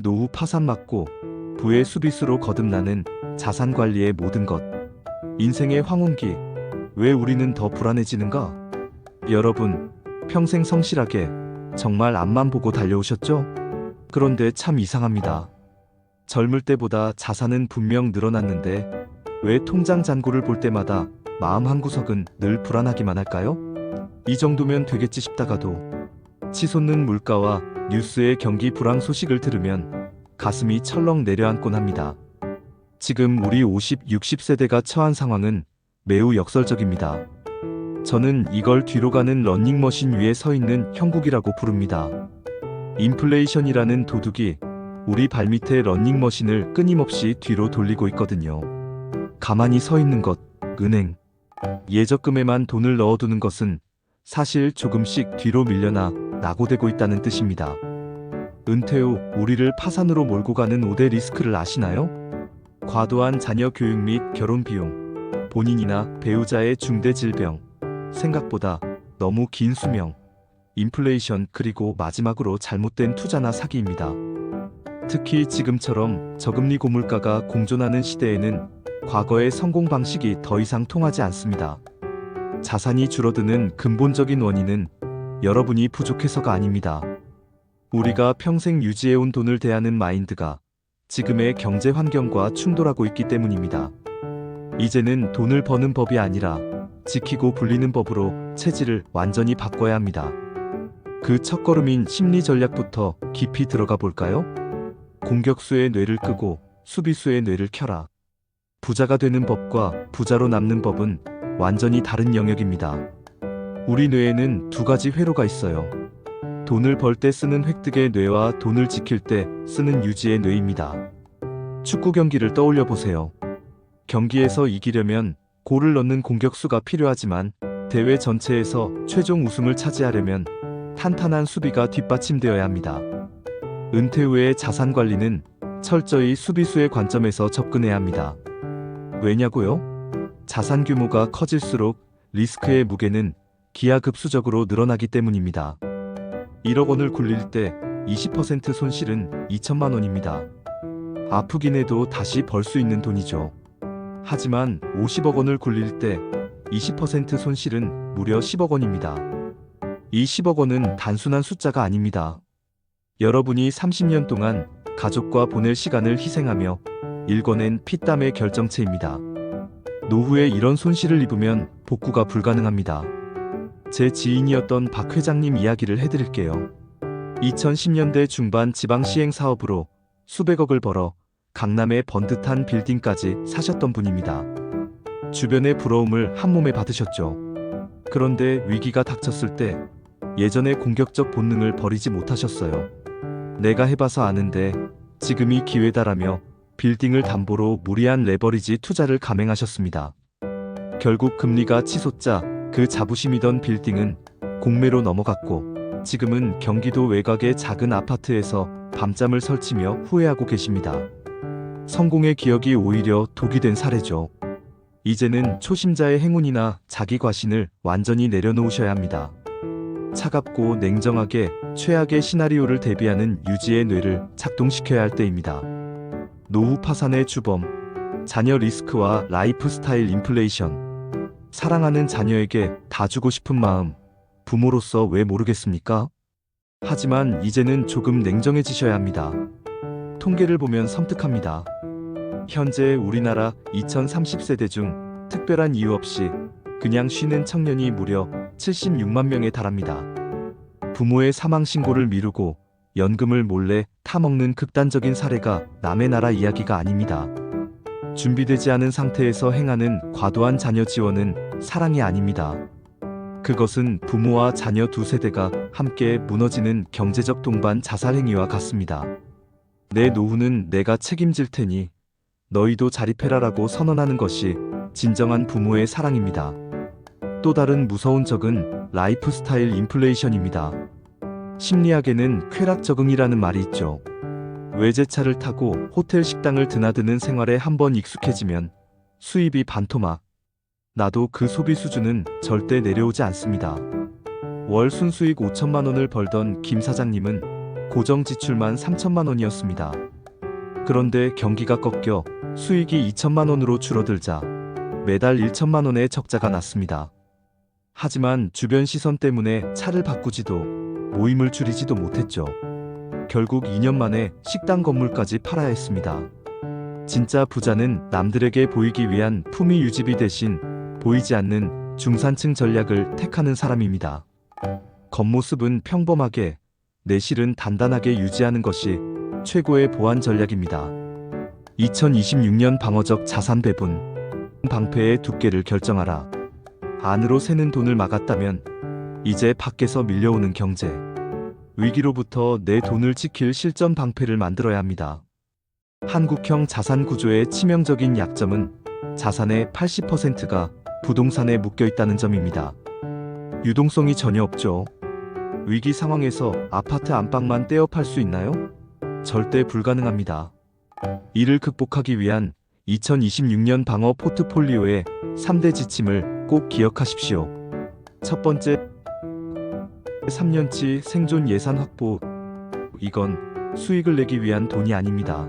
노후 파산 막고 부의 수비수로 거듭나는 자산 관리의 모든 것. 인생의 황혼기. 왜 우리는 더 불안해지는가? 여러분, 평생 성실하게 정말 앞만 보고 달려오셨죠? 그런데 참 이상합니다. 젊을 때보다 자산은 분명 늘어났는데 왜 통장 잔고를 볼 때마다 마음 한구석은 늘 불안하기만 할까요? 이 정도면 되겠지 싶다가도 치솟는 물가와 뉴스의 경기 불황 소식을 들으면 가슴이 철렁 내려앉곤 합니다. 지금 우리 50, 60세대가 처한 상황은 매우 역설적입니다. 저는 이걸 뒤로 가는 러닝머신 위에 서 있는 형국이라고 부릅니다. 인플레이션이라는 도둑이 우리 발밑에 러닝머신을 끊임없이 뒤로 돌리고 있거든요. 가만히 서 있는 것, 은행. 예적금에만 돈을 넣어두는 것은 사실 조금씩 뒤로 밀려나 낙오되고 있다는 뜻입니다. 은퇴 후 우리를 파산으로 몰고 가는 5대 리스크를 아시나요? 과도한 자녀 교육 및 결혼 비용, 본인이나 배우자의 중대 질병, 생각보다 너무 긴 수명, 인플레이션, 그리고 마지막으로 잘못된 투자나 사기입니다. 특히 지금처럼 저금리 고물가가 공존하는 시대에는 과거의 성공 방식이 더 이상 통하지 않습니다. 자산이 줄어드는 근본적인 원인은 여러분이 부족해서가 아닙니다. 우리가 평생 유지해온 돈을 대하는 마인드가 지금의 경제 환경과 충돌하고 있기 때문입니다. 이제는 돈을 버는 법이 아니라 지키고 불리는 법으로 체질을 완전히 바꿔야 합니다. 그 첫걸음인 심리 전략부터 깊이 들어가 볼까요? 공격수의 뇌를 끄고 수비수의 뇌를 켜라. 부자가 되는 법과 부자로 남는 법은 완전히 다른 영역입니다. 우리 뇌에는 두 가지 회로가 있어요. 돈을 벌 때 쓰는 획득의 뇌와 돈을 지킬 때 쓰는 유지의 뇌입니다. 축구 경기를 떠올려 보세요. 경기에서 이기려면 골을 넣는 공격수가 필요하지만 대회 전체에서 최종 우승을 차지하려면 탄탄한 수비가 뒷받침되어야 합니다. 은퇴 후의 자산 관리는 철저히 수비수의 관점에서 접근해야 합니다. 왜냐고요? 자산 규모가 커질수록 리스크의 무게는 기하급수적으로 늘어나기 때문입니다. 1억 원을 굴릴 때 20% 손실은 2천만 원입니다. 아프긴 해도 다시 벌 수 있는 돈이죠. 하지만 50억 원을 굴릴 때 20% 손실은 무려 10억 원입니다. 이 10억 원은 단순한 숫자가 아닙니다. 여러분이 30년 동안 가족과 보낼 시간을 희생하며 일궈낸 피땀의 결정체입니다. 노후에 이런 손실을 입으면 복구가 불가능합니다. 제 지인이었던 박 회장님 이야기를 해드릴게요. 2010년대 중반 지방시행 사업으로 수백억을 벌어 강남의 번듯한 빌딩까지 사셨던 분입니다. 주변의 부러움을 한몸에 받으셨죠. 그런데 위기가 닥쳤을 때 예전의 공격적 본능을 버리지 못하셨어요. 내가 해봐서 아는데 지금이 기회다라며 빌딩을 담보로 무리한 레버리지 투자를 감행하셨습니다. 결국 금리가 치솟자 그 자부심이던 빌딩은 공매로 넘어갔고 지금은 경기도 외곽의 작은 아파트에서 밤잠을 설치며 후회하고 계십니다. 성공의 기억이 오히려 독이 된 사례죠. 이제는 초심자의 행운이나 자기 과신을 완전히 내려놓으셔야 합니다. 차갑고 냉정하게 최악의 시나리오를 대비하는 유지의 뇌를 작동시켜야 할 때입니다. 노후 파산의 주범, 자녀 리스크와 라이프 스타일 인플레이션. 사랑하는 자녀에게 다 주고 싶은 마음, 부모로서 왜 모르겠습니까? 하지만 이제는 조금 냉정해지셔야 합니다. 통계를 보면 섬뜩합니다. 현재 우리나라 2030세대 중 특별한 이유 없이 그냥 쉬는 청년이 무려 76만 명에 달합니다. 부모의 사망 신고를 미루고 연금을 몰래 타먹는 극단적인 사례가 남의 나라 이야기가 아닙니다. 준비되지 않은 상태에서 행하는 과도한 자녀 지원은 사랑이 아닙니다. 그것은 부모와 자녀 두 세대가 함께 무너지는 경제적 동반 자살 행위와 같습니다. 내 노후는 내가 책임질 테니 너희도 자립해라라고 선언하는 것이 진정한 부모의 사랑입니다. 또 다른 무서운 적은 라이프 스타일 인플레이션입니다. 심리학에는 쾌락 적응이라는 말이 있죠. 외제차를 타고 호텔 식당을 드나드는 생활에 한번 익숙해지면 수입이 반토막. 나도 그 소비 수준은 절대 내려오지 않습니다. 월 순수익 5천만 원을 벌던 김 사장님은 고정 지출만 3천만 원이었습니다. 그런데 경기가 꺾여 수익이 2천만 원으로 줄어들자 매달 1천만 원의 적자가 났습니다. 하지만 주변 시선 때문에 차를 바꾸지도 모임을 줄이지도 못했죠. 결국 2년 만에 식당 건물까지 팔아야 했습니다. 진짜 부자는 남들에게 보이기 위한 품위 유지비 대신 보이지 않는 중산층 전략을 택하는 사람입니다. 겉모습은 평범하게, 내실은 단단하게 유지하는 것이 최고의 보안 전략입니다. 2026년 방어적 자산 배분. 방패의 두께를 결정하라. 안으로 새는 돈을 막았다면 이제 밖에서 밀려오는 경제. 위기로부터 내 돈을 지킬 실전 방패를 만들어야 합니다. 한국형 자산 구조의 치명적인 약점은 자산의 80%가 부동산에 묶여 있다는 점입니다. 유동성이 전혀 없죠. 위기 상황에서 아파트 안방만 떼어 팔 수 있나요? 절대 불가능합니다. 이를 극복하기 위한 2026년 방어 포트폴리오의 3대 지침을 꼭 기억하십시오. 첫 번째, 3년치 생존 예산 확보. 이건 수익을 내기 위한 돈이 아닙니다.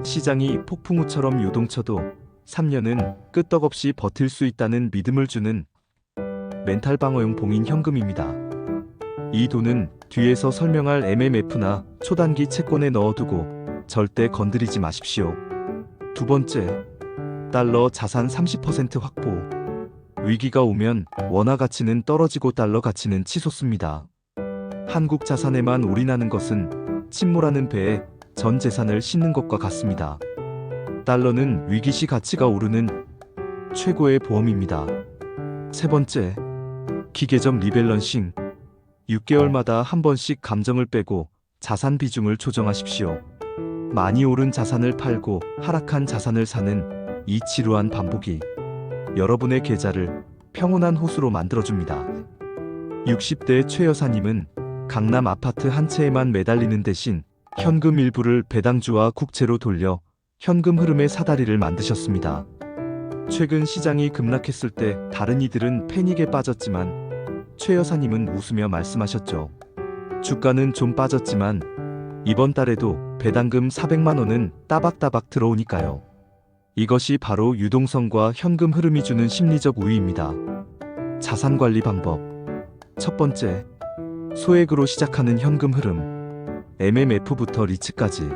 시장이 폭풍우처럼 요동쳐도 3년은 끄떡없이 버틸 수 있다는 믿음을 주는 멘탈 방어용 봉인 현금입니다. 이 돈은 뒤에서 설명할 MMF나 초단기 채권에 넣어두고 절대 건드리지 마십시오. 두 번째, 달러 자산 30% 확보. 위기가 오면 원화 가치는 떨어지고 달러 가치는 치솟습니다. 한국 자산에만 올인하는 것은 침몰하는 배에 전 재산을 싣는 것과 같습니다. 달러는 위기시 가치가 오르는 최고의 보험입니다. 세 번째, 기계적 리밸런싱. 6개월마다 한 번씩 감정을 빼고 자산 비중을 조정하십시오. 많이 오른 자산을 팔고 하락한 자산을 사는 이 지루한 반복이 여러분의 계좌를 평온한 호수로 만들어줍니다. 60대 최 여사님은 강남 아파트 한 채에만 매달리는 대신 현금 일부를 배당주와 국채로 돌려 현금 흐름의 사다리를 만드셨습니다. 최근 시장이 급락했을 때 다른 이들은 패닉에 빠졌지만 최 여사님은 웃으며 말씀하셨죠. 주가는 좀 빠졌지만 이번 달에도 배당금 400만 원은 따박따박 들어오니까요. 이것이 바로 유동성과 현금 흐름이 주는 심리적 우위입니다. 자산관리 방법. 첫 번째, 소액으로 시작하는 현금 흐름. MMF부터 리츠까지.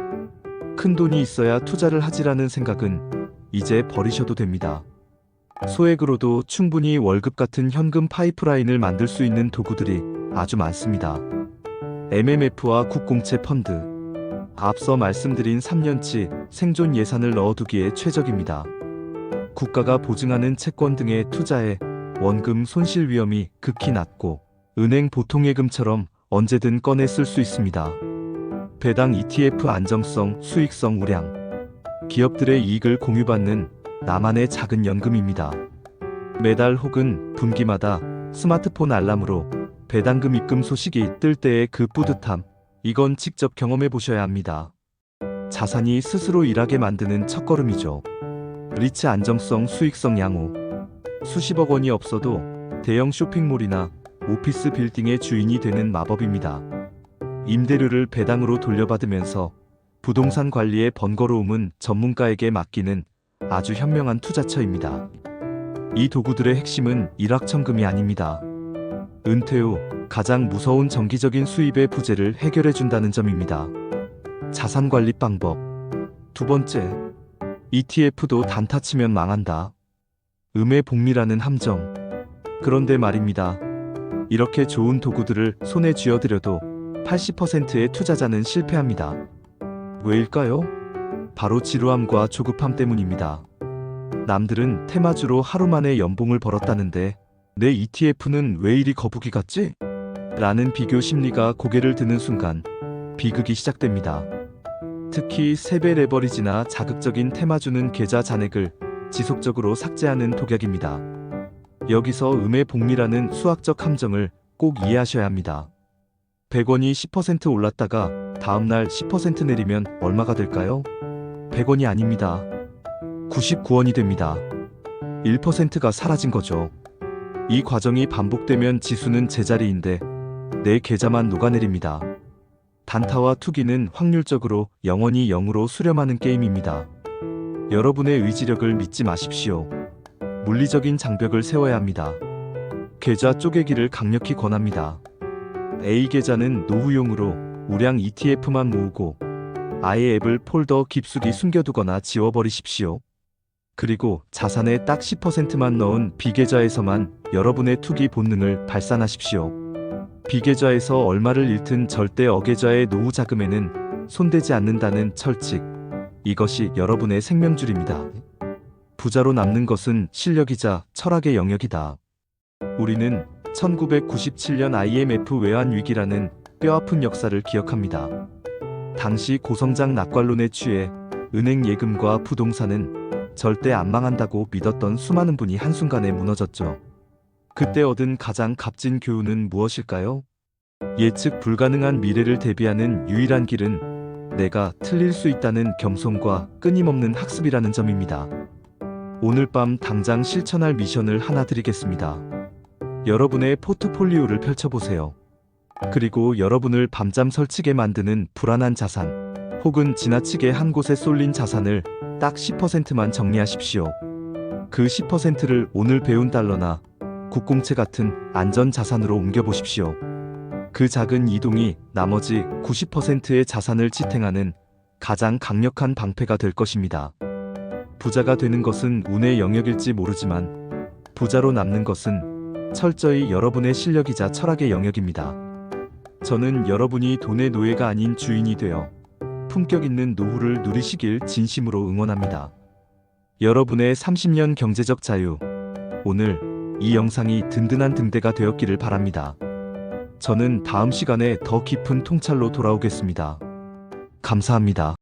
큰 돈이 있어야 투자를 하지라는 생각은 이제 버리셔도 됩니다. 소액으로도 충분히 월급 같은 현금 파이프라인을 만들 수 있는 도구들이 아주 많습니다. MMF와 국공채 펀드. 앞서 말씀드린 3년치 생존 예산을 넣어두기에 최적입니다. 국가가 보증하는 채권 등의 투자에 원금 손실 위험이 극히 낮고 은행 보통예금처럼 언제든 꺼내 쓸 수 있습니다. 배당 ETF 안정성, 수익성 우량. 기업들의 이익을 공유받는 나만의 작은 연금입니다. 매달 혹은 분기마다 스마트폰 알람으로 배당금 입금 소식이 뜰 때의 그 뿌듯함, 이건 직접 경험해 보셔야 합니다. 자산이 스스로 일하게 만드는 첫걸음이죠. 리츠 안정성, 수익성 양호. 수십억 원이 없어도 대형 쇼핑몰이나 오피스 빌딩의 주인이 되는 마법입니다. 임대료를 배당으로 돌려받으면서 부동산 관리의 번거로움은 전문가에게 맡기는 아주 현명한 투자처입니다. 이 도구들의 핵심은 일확천금이 아닙니다. 은퇴 후 가장 무서운 정기적인 수입의 부재를 해결해준다는 점입니다. 자산관리 방법. 두 번째, ETF도 단타 치면 망한다. 음의 복리라는 함정. 그런데 말입니다. 이렇게 좋은 도구들을 손에 쥐어들여도 80%의 투자자는 실패합니다. 왜일까요? 바로 지루함과 조급함 때문입니다. 남들은 테마주로 하루 만에 연봉을 벌었다는데 내 ETF는 왜 이리 거북이 같지? 라는 비교 심리가 고개를 드는 순간 비극이 시작됩니다. 특히 세배 레버리지나 자극적인 테마주는 계좌 잔액을 지속적으로 삭제하는 독약입니다. 여기서 음의 복리라는 수학적 함정을 꼭 이해하셔야 합니다. 100원이 10% 올랐다가 다음날 10% 내리면 얼마가 될까요? 100원이 아닙니다. 99원이 됩니다. 1%가 사라진 거죠. 이 과정이 반복되면 지수는 제자리인데 내 계좌만 녹아내립니다. 단타와 투기는 확률적으로 영원히 0으로 수렴하는 게임입니다. 여러분의 의지력을 믿지 마십시오. 물리적인 장벽을 세워야 합니다. 계좌 쪼개기를 강력히 권합니다. A계좌는 노후용으로 우량 ETF만 모으고 아예 앱을 폴더 깊숙이 숨겨두거나 지워버리십시오. 그리고 자산의 딱 10%만 넣은 B계좌에서만 여러분의 투기 본능을 발산하십시오. B계좌에서 얼마를 잃든 절대 A계좌의 노후 자금에는 손대지 않는다는 철칙. 이것이 여러분의 생명줄입니다. 부자로 남는 것은 실력이자 철학의 영역이다. 우리는 1997년 IMF 외환위기라는 뼈아픈 역사를 기억합니다. 당시 고성장 낙관론에 취해 은행 예금과 부동산은 절대 안 망한다고 믿었던 수많은 분이 한순간에 무너졌죠. 그때 얻은 가장 값진 교훈은 무엇일까요? 예측 불가능한 미래를 대비하는 유일한 길은 내가 틀릴 수 있다는 겸손과 끊임없는 학습이라는 점입니다. 오늘 밤 당장 실천할 미션을 하나 드리겠습니다. 여러분의 포트폴리오를 펼쳐보세요. 그리고 여러분을 밤잠 설치게 만드는 불안한 자산, 혹은 지나치게 한 곳에 쏠린 자산을 딱 10%만 정리하십시오. 그 10%를 오늘 배운 달러나 국공채 같은 안전 자산으로 옮겨보십시오. 그 작은 이동이 나머지 90%의 자산을 지탱하는 가장 강력한 방패가 될 것입니다. 부자가 되는 것은 운의 영역일지 모르지만 부자로 남는 것은 철저히 여러분의 실력이자 철학의 영역입니다. 저는 여러분이 돈의 노예가 아닌 주인이 되어 품격 있는 노후를 누리시길 진심으로 응원합니다. 여러분의 30년 경제적 자유, 오늘 이 영상이 든든한 등대가 되었기를 바랍니다. 저는 다음 시간에 더 깊은 통찰로 돌아오겠습니다. 감사합니다.